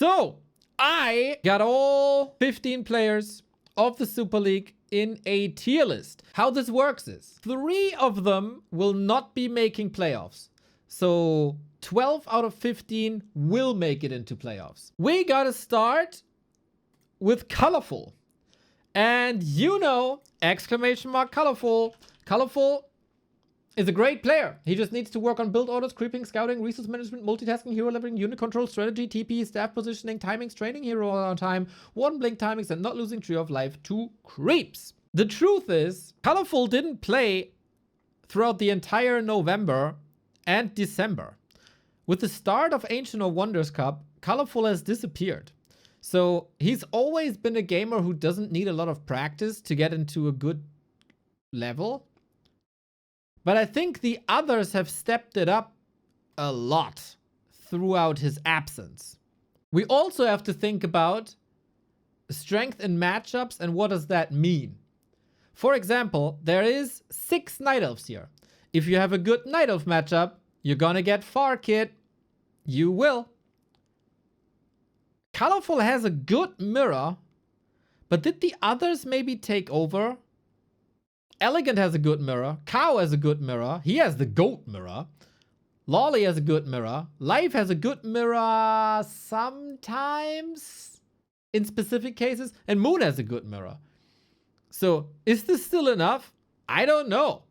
So, I got all 15 players of the Super League in a tier list. How this works is 3 of them will not be making playoffs. So 12 out of 15 will make it into playoffs. We gotta start with Colorful. And you know, exclamation mark Colorful. Colorful is a great player. He just needs to work on build orders, creeping, scouting, resource management, multitasking, hero leveling, unit control, strategy, TP, staff positioning, timings, training hero on time, 1 blink timings, and not losing Tree of Life to creeps. The truth is, Colorful didn't play throughout the entire November and December. With the start of Ancient of Wonders Cup, Colorful has disappeared. So he's always been a gamer who doesn't need a lot of practice to get into a good level. But I think the others have stepped it up a lot throughout his absence. We also have to think about strength in matchups and what does that mean. For example, there is 6 Night Elves here. If you have a good Night Elf matchup, you're gonna get far, kid. You will. Colorful has a good mirror, but did the others maybe take over? Elegant has a good mirror. Kaho has a good mirror. He has the GOAT mirror. LawLiet has a good mirror. Life has a good mirror sometimes in specific cases. And Moon has a good mirror. So is this still enough? I don't know.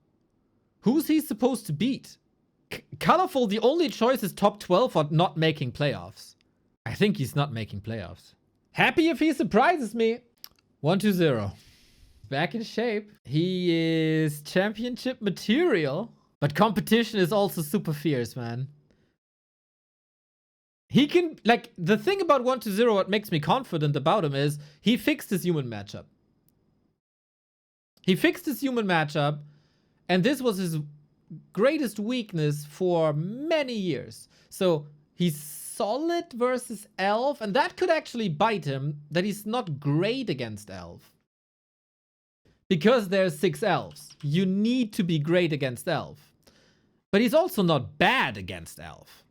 Who's he supposed to beat? Colorful, the only choice is top 12 or not making playoffs. I think he's not making playoffs. Happy if he surprises me. 1-0. Back in shape. He is championship material. But competition is also super fierce, man. He can, like, the thing about 1-0, what makes me confident about him is he fixed his human matchup. He fixed his human matchup, and this was his greatest weakness for many years. So he's solid versus Elf, and that could actually bite him, that he's not great against Elf. Because there's 6 Elves. You need to be great against Elf. But he's also not bad against Elf.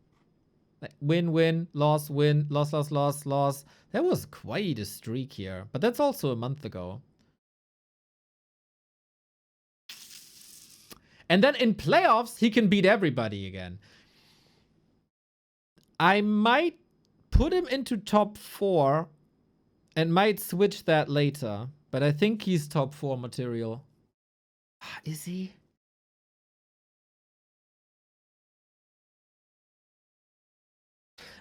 Like win, win, loss, loss, loss, loss. That was quite a streak here. But that's also a month ago. And then in playoffs, he can beat everybody again. I might put him into top 4 and might switch that later. But I think he's top 4 material. Is he?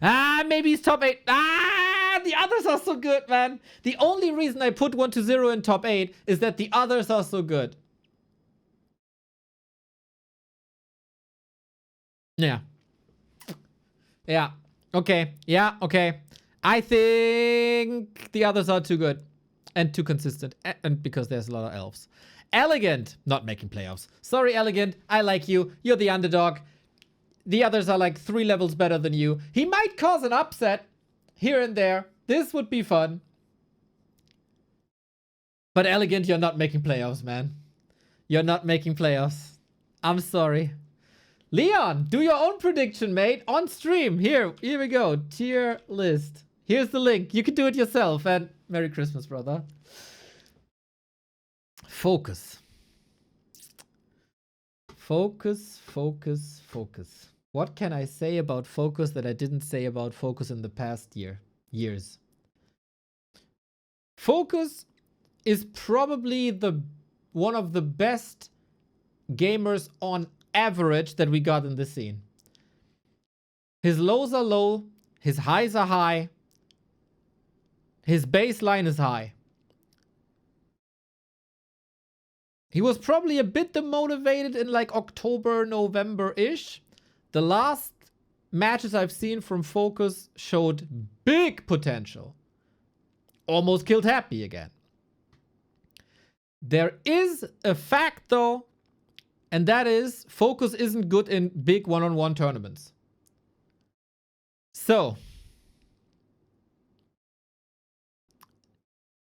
Maybe he's top 8. The others are so good, man. The only reason I put 1-0 in top 8 is that the others are so good. Yeah. Yeah. Okay. Yeah. Okay. I think the others are too good. And too consistent. And because there's a lot of elves. Elegant. Not making playoffs. Sorry, Elegant. I like you. You're the underdog. The others are like 3 levels better than you. He might cause an upset here and there. This would be fun. But Elegant, you're not making playoffs, man. You're not making playoffs. I'm sorry. Leon, do your own prediction, mate. On stream. Here we go. Tier list. Here's the link. You can do it yourself. And Merry Christmas, brother. Focus. Focus, focus, focus. What can I say about focus that I didn't say about focus in the past years? Focus is probably one of the best gamers on average that we got in this scene. His lows are low. His highs are high. His baseline is high. He was probably a bit demotivated in like October, November-ish. The last matches I've seen from Focus showed big potential. Almost killed Happy again. There is a fact though, and that is Focus isn't good in big one-on-one tournaments. So,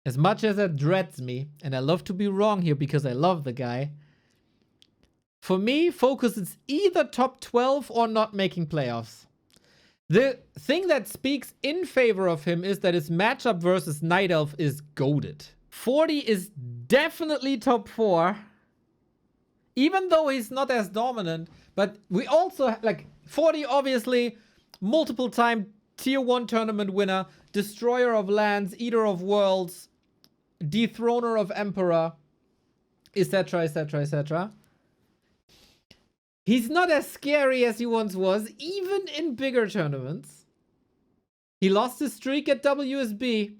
as much as it dreads me, and I love to be wrong here because I love the guy, for me, Focus is either top 12 or not making playoffs. The thing that speaks in favor of him is that his matchup versus Night Elf is goated. 40 is definitely top 4. Even though he's not as dominant. But we also, like, 40 obviously, multiple time tier 1 tournament winner, destroyer of lands, eater of worlds, dethroner of emperor, etc, etc, etc. He's not as scary as he once was, even in bigger tournaments. He lost his streak at WSB.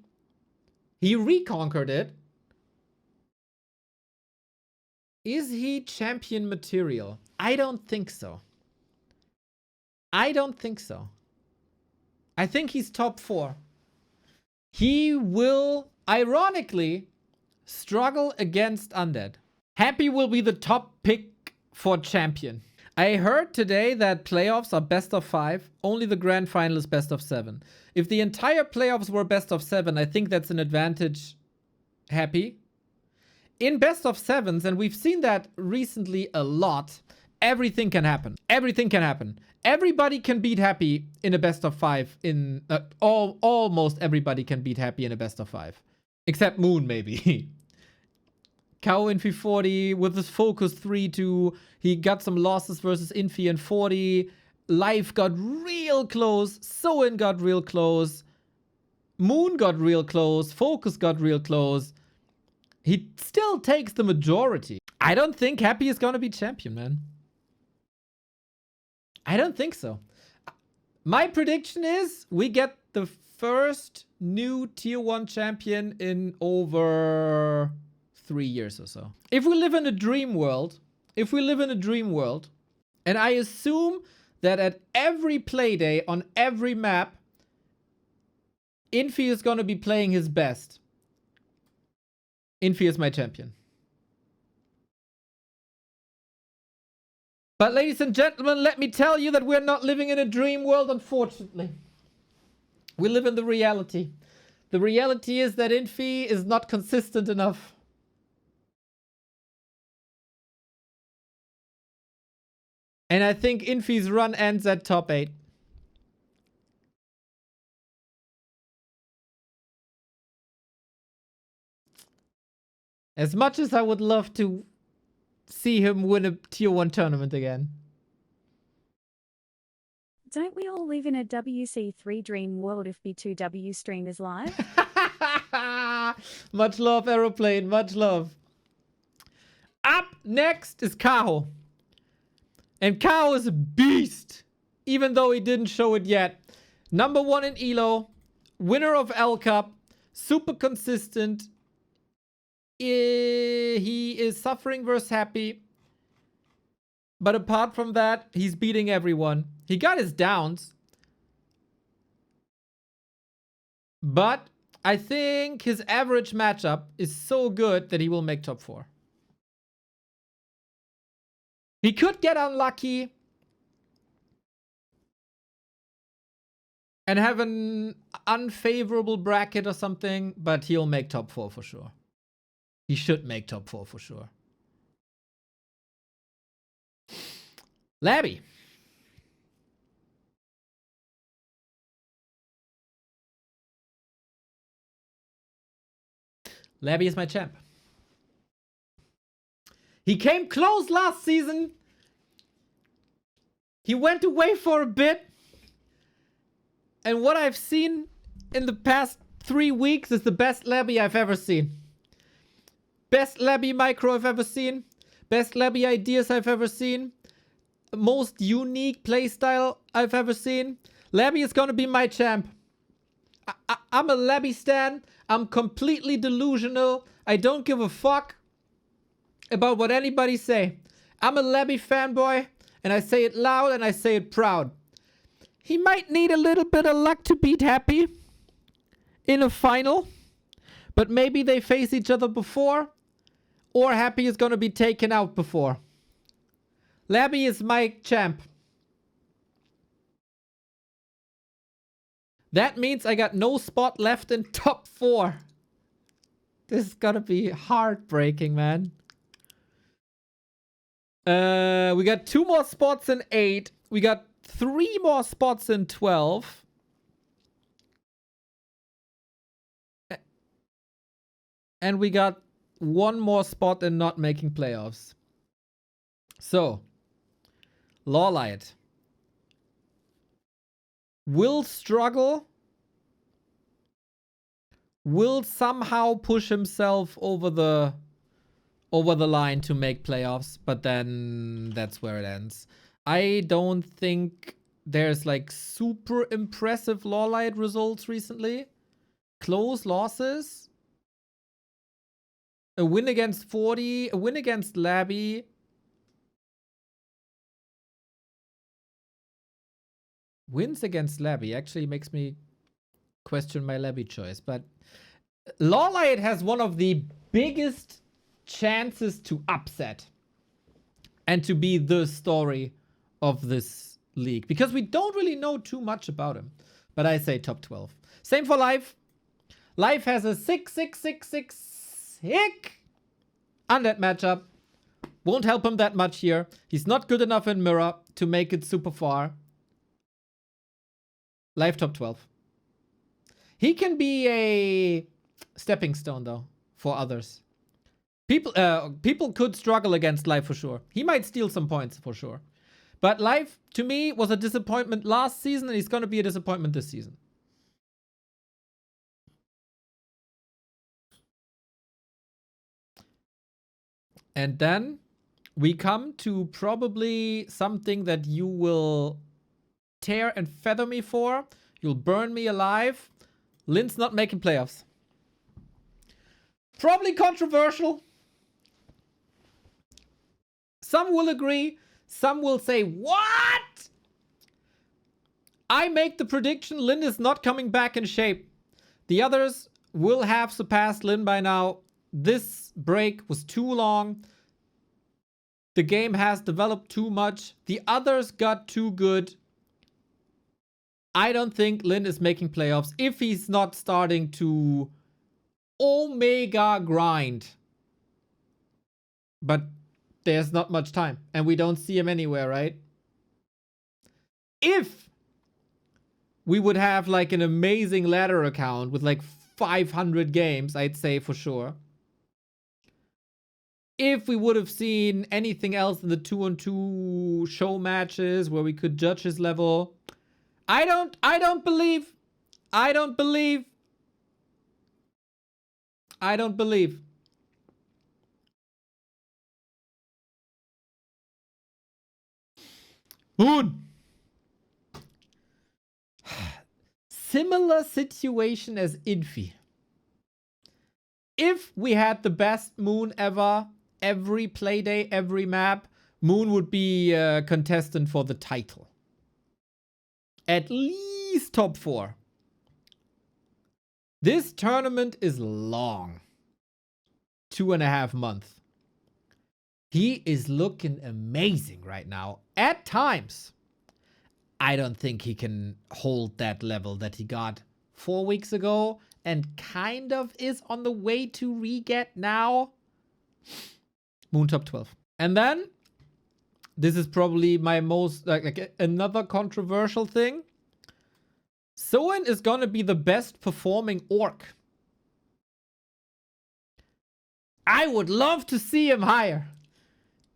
He reconquered it. Is he champion material? I don't think so. I don't think so. I think he's top 4. He will, ironically, struggle against Undead. Happy will be the top pick for champion. I heard today that playoffs are best of 5. Only the grand final is best of 7. If the entire playoffs were best of 7, I think that's an advantage. Happy. In best of 7s, and we've seen that recently a lot, everything can happen. Everything can happen. Everybody can beat Happy in a best of 5. In almost everybody can beat Happy in a best of 5. Except Moon, maybe. Kaho Infi 40 with his focus 3-2. He got some losses versus Infi and 40. Life got real close. Soin got real close. Moon got real close. Focus got real close. He still takes the majority. I don't think Happy is going to be champion, man. I don't think so. My prediction is we get the first new tier 1 champion in over 3 years or so. If we live in a dream world, and I assume that at every playday on every map, Infi is going to be playing his best. Infi is my champion. But ladies and gentlemen, let me tell you that we're not living in a dream world, unfortunately. We live in the reality. The reality is that Infi is not consistent enough. And I think Infi's run ends at top 8. As much as I would love to see him win a tier 1 tournament again. Don't we all live in a WC3 dream world if B2W stream is live? Much love, Aeroplane. Much love. Up next is Kaho. And Kaho is a beast. Even though he didn't show it yet. Number 1 in ELO. Winner of L Cup. Super consistent. He is suffering versus Happy. But apart from that, he's beating everyone. He got his downs. But I think his average matchup is so good that he will make top 4. He could get unlucky and have an unfavorable bracket or something, but he'll make top 4 for sure. He should make top 4 for sure. Labby. Labby is my champ. He came close last season. He went away for a bit. And what I've seen in the past 3 weeks is the best Labby I've ever seen. Best Labby micro I've ever seen. Best Labby ideas I've ever seen. Most unique playstyle I've ever seen. Labby is gonna be my champ. I'm a Labby stan. I'm completely delusional. I don't give a fuck about what anybody say. I'm a Labby fanboy, and I say it loud and I say it proud. He might need a little bit of luck to beat Happy in a final, but maybe they face each other before, or Happy is gonna be taken out before. Labby is my champ. That means I got no spot left in top 4. This is gonna be heartbreaking, man. We got 2 more spots in 8. We got 3 more spots in 12. And we got 1 more spot in not making playoffs. So, LawLiet will struggle, will somehow push himself over the line to make playoffs, but then that's where it ends. I don't think there's like super impressive LawLiet results recently. Close losses. A win against 40, a win against Labby. Wins against Labby actually makes me question my Labby choice, but LawLiet has one of the biggest chances to upset and to be the story of this league, because we don't really know too much about him. But I say top 12. Same for Life. Life has a 6-6-6-6 hick undead matchup. Won't help him that much here. He's not good enough in Mirror to make it super far. Life top 12. He can be a stepping stone though for others. People could struggle against Life for sure. He might steal some points for sure. But Life, to me, was a disappointment last season, and he's going to be a disappointment this season. And then we come to probably something that you will tear and feather me for. You'll burn me alive. Lin's not making playoffs. Probably controversial. Some will agree. Some will say, what? I make the prediction Lin is not coming back in shape. The others will have surpassed Lin by now. This break was too long. The game has developed too much. The others got too good. I don't think Lin is making playoffs if he's not starting to Omega grind. But there's not much time, and we don't see him anywhere, right? If we would have like an amazing ladder account with like 500 games, I'd say for sure. If we would have seen anything else in the 2-on-2 show matches where we could judge his level, I don't believe. Moon. Similar situation as Infi. If we had the best Moon ever, every playday, every map, Moon would be a contestant for the title. At least top 4. This tournament is long. 2.5 months. He is looking amazing right now. At times, I don't think he can hold that level that he got 4 weeks ago and kind of is on the way to re-get now. Moon top 12. And then, this is probably my most, like another controversial thing. Soin is gonna be the best performing orc. I would love to see him higher.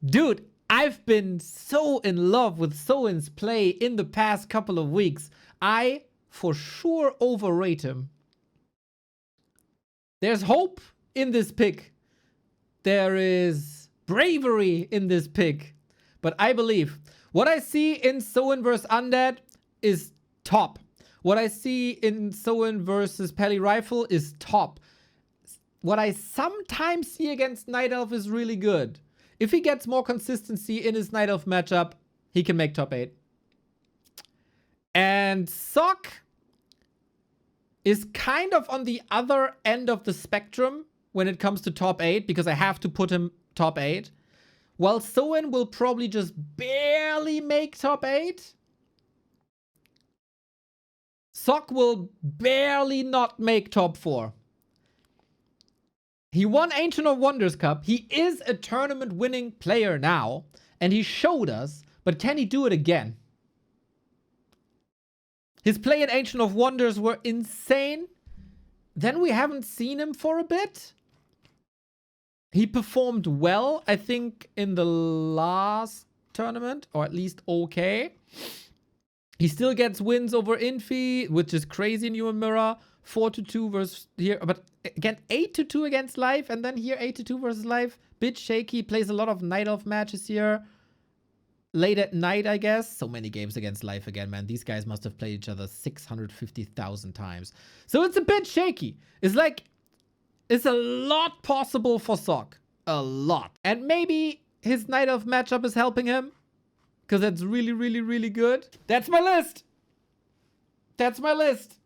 Dude, I've been so in love with Soin's play in the past couple of weeks. I for sure overrate him. There's hope in this pick. There is bravery in this pick. But I believe what I see in Soin vs Undead is top. What I see in Soin versus Peli Rifle is top. What I sometimes see against Night Elf is really good. If he gets more consistency in his Night Elf matchup, he can make top 8. And Sock is kind of on the other end of the spectrum when it comes to top 8, because I have to put him top 8. While Soin will probably just barely make top 8, Sock will barely not make top 4. He won Ancient of Wonders Cup. He is a tournament winning player now. And he showed us. But can he do it again? His play at Ancient of Wonders were insane. Then we haven't seen him for a bit. He performed well, I think, in the last tournament, or at least okay. He still gets wins over Infi, which is crazy new in Mirror. 4-2 versus here, but again, 8-2 against Live, and then here 8-2 versus Live. Bit shaky, plays a lot of Night Elf matches here. Late at night, I guess. So many games against Live again, man. These guys must have played each other 650,000 times. So it's a bit shaky. It's like, it's a lot possible for Sock. A lot. And maybe his Night Elf matchup is helping him. Because that's really, really, really good. That's my list. That's my list.